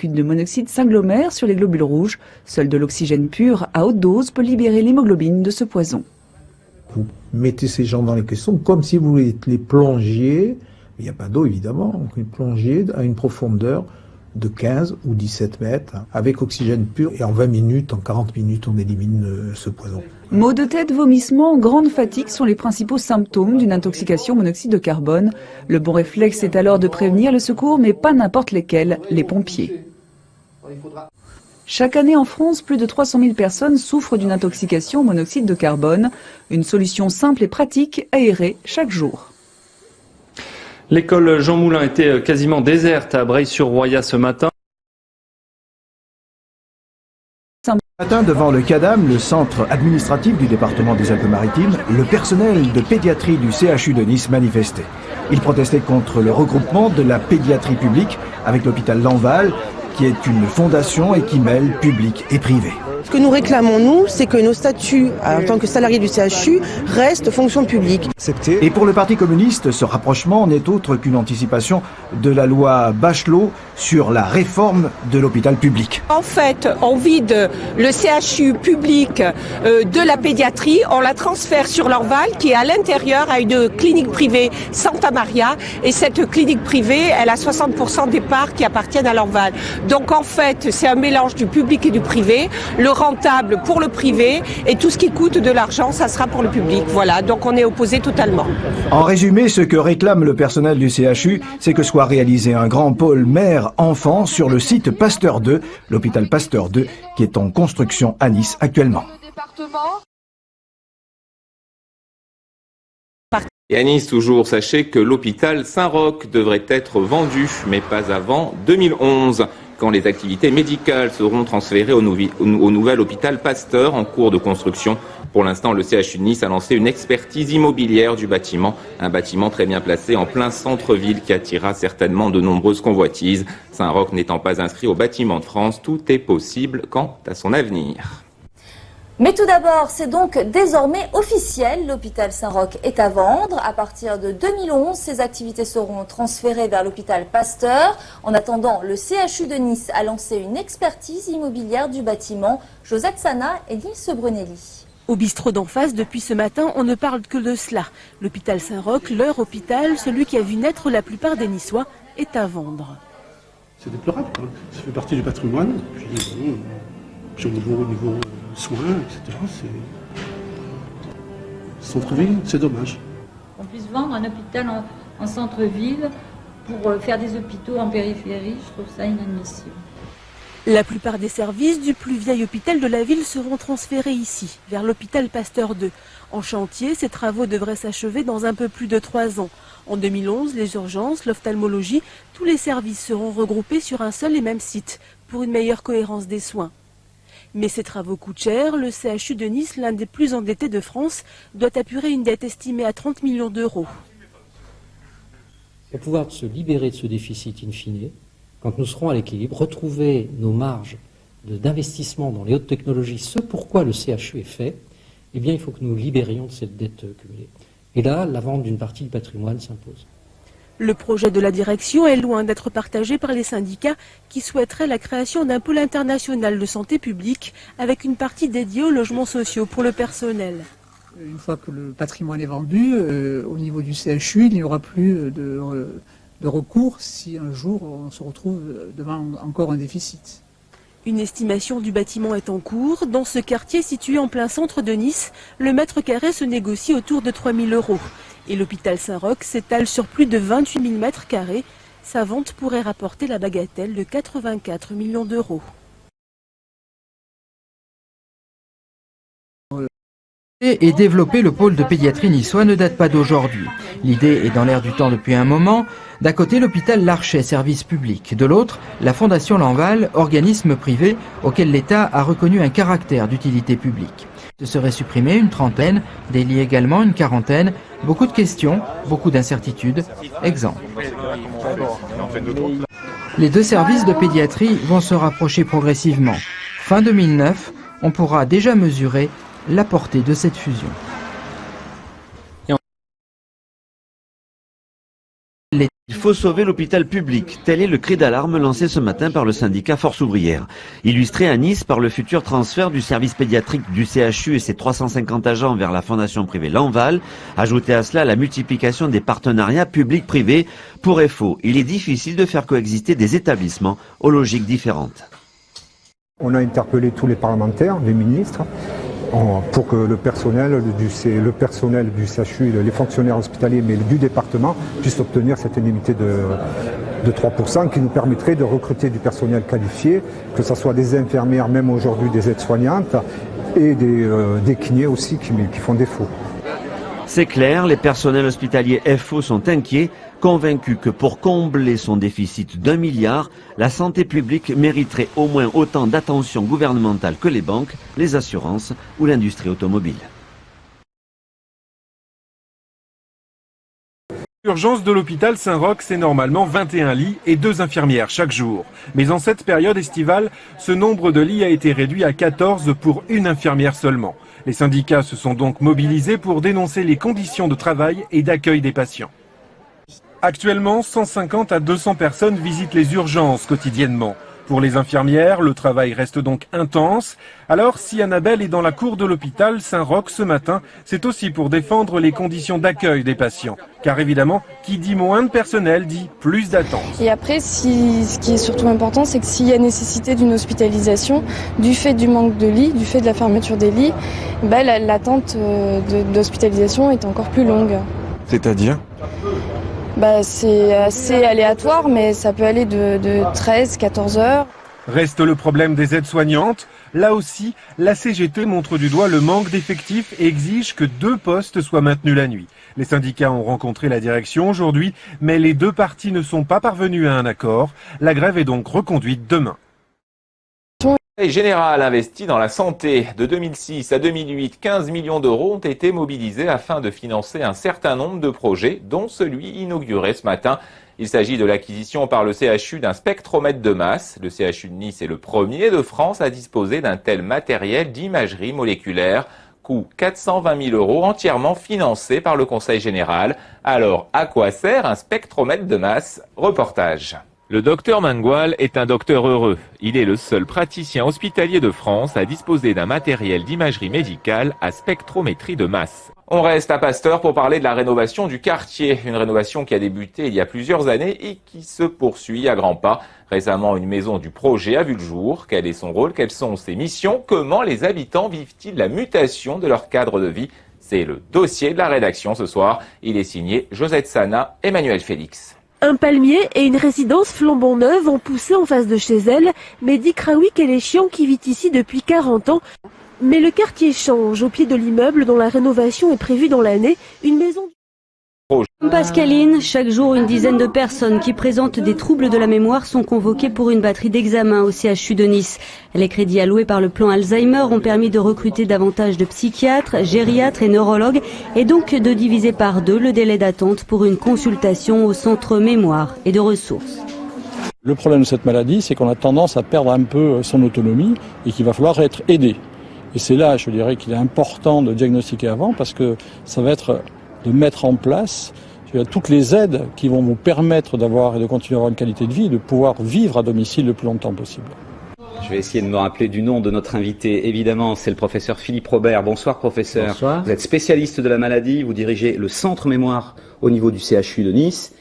De monoxyde s'agglomère sur les globules rouges. Seul de l'oxygène pur à haute dose peut libérer l'hémoglobine de ce poison. Vous mettez ces gens dans les caissons comme si vous les plongiez, il n'y a pas d'eau évidemment, vous les plongiez à une profondeur de 15 ou 17 mètres avec oxygène pur et en 20 minutes, en 40 minutes on élimine ce poison. Maux de tête, vomissements, grande fatigue sont les principaux symptômes d'une intoxication au monoxyde de carbone. Le bon réflexe est alors de prévenir le secours, mais pas n'importe lesquels, les pompiers. Chaque année en France, plus de 300 000 personnes souffrent d'une intoxication au monoxyde de carbone. Une solution simple et pratique, aérer chaque jour. L'école Jean Moulin était quasiment déserte à Breil-sur-Roya ce matin. Ce matin, devant le CADAM, le centre administratif du département des Alpes-Maritimes, le personnel de pédiatrie du CHU de Nice manifestait. Il protestait contre le regroupement de la pédiatrie publique avec l'hôpital Lanval, qui est une fondation et qui mêle public et privé. Ce que nous réclamons, nous, c'est que nos statuts en tant que salariés du CHU restent fonction publique. Et pour le Parti communiste, ce rapprochement n'est autre qu'une anticipation de la loi Bachelot sur la réforme de l'hôpital public. En fait, on vide le CHU public de la pédiatrie, on la transfère sur Lanval qui est à l'intérieur à une clinique privée Santa Maria et cette clinique privée, elle a 60% des parts qui appartiennent à Lanval. Donc en fait, c'est un mélange du public et du privé. Le rentable pour le privé et tout ce qui coûte de l'argent, ça sera pour le public. Voilà, donc on est opposé totalement. En résumé, ce que réclame le personnel du CHU, c'est que soit réalisé un grand pôle mère-enfant sur le site Pasteur 2, l'hôpital Pasteur 2, qui est en construction à Nice actuellement. Et à Nice, toujours, sachez que l'hôpital Saint-Roch devrait être vendu, mais pas avant 2011. Quand les activités médicales seront transférées au nouvel hôpital Pasteur en cours de construction. Pour l'instant, le CHU de Nice a lancé une expertise immobilière du bâtiment. Un bâtiment très bien placé en plein centre-ville qui attirera certainement de nombreuses convoitises. Saint-Roch n'étant pas inscrit au bâtiment de France, tout est possible quant à son avenir. Mais tout d'abord, c'est donc désormais officiel, l'hôpital Saint-Roch est à vendre. À partir de 2011, ses activités seront transférées vers l'hôpital Pasteur. En attendant, le CHU de Nice a lancé une expertise immobilière du bâtiment. Josette Sana et Nils Brunelli. Au bistrot d'en face, depuis ce matin, on ne parle que de cela. L'hôpital Saint-Roch, leur hôpital, celui qui a vu naître la plupart des Niçois, est à vendre. C'est déplorable, hein. Ça fait partie du patrimoine. Puis au niveau soins, etc. C'est centre-ville, c'est dommage. On puisse vendre un hôpital en centre-ville pour faire des hôpitaux en périphérie, je trouve ça inadmissible. La plupart des services du plus vieil hôpital de la ville seront transférés ici, vers l'hôpital Pasteur 2. En chantier, ces travaux devraient s'achever dans un peu plus de 3 ans. En 2011, les urgences, l'ophtalmologie, tous les services seront regroupés sur un seul et même site, pour une meilleure cohérence des soins. Mais ces travaux coûtent cher. Le CHU de Nice, l'un des plus endettés de France, doit apurer une dette estimée à 30 millions d'euros. Pour pouvoir se libérer de ce déficit in fine, quand nous serons à l'équilibre, retrouver nos marges d'investissement dans les hautes technologies, ce pourquoi le CHU est fait, eh bien il faut que nous libérions de cette dette cumulée. Et là, la vente d'une partie du patrimoine s'impose. Le projet de la direction est loin d'être partagé par les syndicats qui souhaiteraient la création d'un pôle international de santé publique avec une partie dédiée aux logements sociaux pour le personnel. Une fois que le patrimoine est vendu, au niveau du CHU, il n'y aura plus de recours si un jour on se retrouve devant encore un déficit. Une estimation du bâtiment est en cours. Dans ce quartier situé en plein centre de Nice, le mètre carré se négocie autour de 3 000 €. Et l'hôpital Saint-Roch s'étale sur plus de 28 000 mètres carrés. Sa vente pourrait rapporter la bagatelle de 84 millions d'euros. Et développer le pôle de pédiatrie niçois ne date pas d'aujourd'hui. L'idée est dans l'air du temps depuis un moment. D'un côté, l'hôpital Larchet, service public. De l'autre, la Fondation Lanval, organisme privé auquel l'État a reconnu un caractère d'utilité publique. Ce serait supprimé une trentaine, délier également une quarantaine. Beaucoup de questions, beaucoup d'incertitudes. Exemple. Les deux services de pédiatrie vont se rapprocher progressivement. Fin 2009, on pourra déjà mesurer la portée de cette fusion. Il faut sauver l'hôpital public. Tel est le cri d'alarme lancé ce matin par le syndicat Force ouvrière. Illustré à Nice par le futur transfert du service pédiatrique du CHU et ses 350 agents vers la fondation privée Lanval. Ajoutez à cela la multiplication des partenariats publics-privés. Pour FO, il est difficile de faire coexister des établissements aux logiques différentes. On a interpellé tous les parlementaires, les ministres, pour que le personnel du CHU, les fonctionnaires hospitaliers, mais du département, puissent obtenir cette indemnité de 3% qui nous permettrait de recruter du personnel qualifié, que ce soit des infirmières, même aujourd'hui des aides-soignantes, et des kinés aussi qui font défaut. C'est clair, les personnels hospitaliers FO sont inquiets, convaincus que pour combler son déficit d'1 milliard, la santé publique mériterait au moins autant d'attention gouvernementale que les banques, les assurances ou l'industrie automobile. L'urgence de l'hôpital Saint-Roch, c'est normalement 21 lits et 2 infirmières chaque jour. Mais en cette période estivale, ce nombre de lits a été réduit à 14 pour une infirmière seulement. Les syndicats se sont donc mobilisés pour dénoncer les conditions de travail et d'accueil des patients. Actuellement, 150 à 200 personnes visitent les urgences quotidiennement. Pour les infirmières, le travail reste donc intense. Alors, si Annabelle est dans la cour de l'hôpital Saint-Roch ce matin, c'est aussi pour défendre les conditions d'accueil des patients. Car évidemment, qui dit moins de personnel dit plus d'attente. Et après, ce qui est surtout important, c'est que s'il y a nécessité d'une hospitalisation, du fait du manque de lits, du fait de la fermeture des lits, l'attente d'hospitalisation est encore plus longue. C'est-à-dire ? C'est assez aléatoire, mais ça peut aller de 13, 14 heures. Reste le problème des aides-soignantes. Là aussi, la CGT montre du doigt le manque d'effectifs et exige que 2 postes soient maintenus la nuit. Les syndicats ont rencontré la direction aujourd'hui, mais les 2 parties ne sont pas parvenues à un accord. La grève est donc reconduite demain. Le Général investit dans la santé. De 2006 à 2008, 15 millions d'euros ont été mobilisés afin de financer un certain nombre de projets, dont celui inauguré ce matin. Il s'agit de l'acquisition par le CHU d'un spectromètre de masse. Le CHU de Nice est le premier de France à disposer d'un tel matériel d'imagerie moléculaire. Coût 420 000 euros, entièrement financé par le Conseil général. Alors, à quoi sert un spectromètre de masse? Reportage. Le docteur Mangual est un docteur heureux. Il est le seul praticien hospitalier de France à disposer d'un matériel d'imagerie médicale à spectrométrie de masse. On reste à Pasteur pour parler de la rénovation du quartier. Une rénovation qui a débuté il y a plusieurs années et qui se poursuit à grands pas. Récemment, une maison du projet a vu le jour. Quel est son rôle? Quelles sont ses missions? Comment les habitants vivent-ils la mutation de leur cadre de vie? C'est le dossier de la rédaction ce soir. Il est signé Josette Sana, Emmanuel Félix. Un palmier et une résidence flambant neuve ont poussé en face de chez elle Mehdi Kraoui Keléchian qui vit ici depuis 40 ans. Mais le quartier change. Au pied de l'immeuble dont la rénovation est prévue dans l'année, une maison... Pascaline, chaque jour une dizaine de personnes qui présentent des troubles de la mémoire sont convoquées pour une batterie d'examens au CHU de Nice. Les crédits alloués par le plan Alzheimer ont permis de recruter davantage de psychiatres, gériatres et neurologues et donc de diviser par 2 le délai d'attente pour une consultation au centre mémoire et de ressources. Le problème de cette maladie, c'est qu'on a tendance à perdre un peu son autonomie et qu'il va falloir être aidé. Et c'est là, je dirais, qu'il est important de diagnostiquer avant parce que ça va être de mettre en place toutes les aides qui vont vous permettre d'avoir et de continuer à avoir une qualité de vie et de pouvoir vivre à domicile le plus longtemps possible. Je vais essayer de me rappeler du nom de notre invité. Évidemment, c'est le professeur Philippe Robert. Bonsoir professeur. Bonsoir. Vous êtes spécialiste de la maladie, vous dirigez le centre mémoire au niveau du CHU de Nice.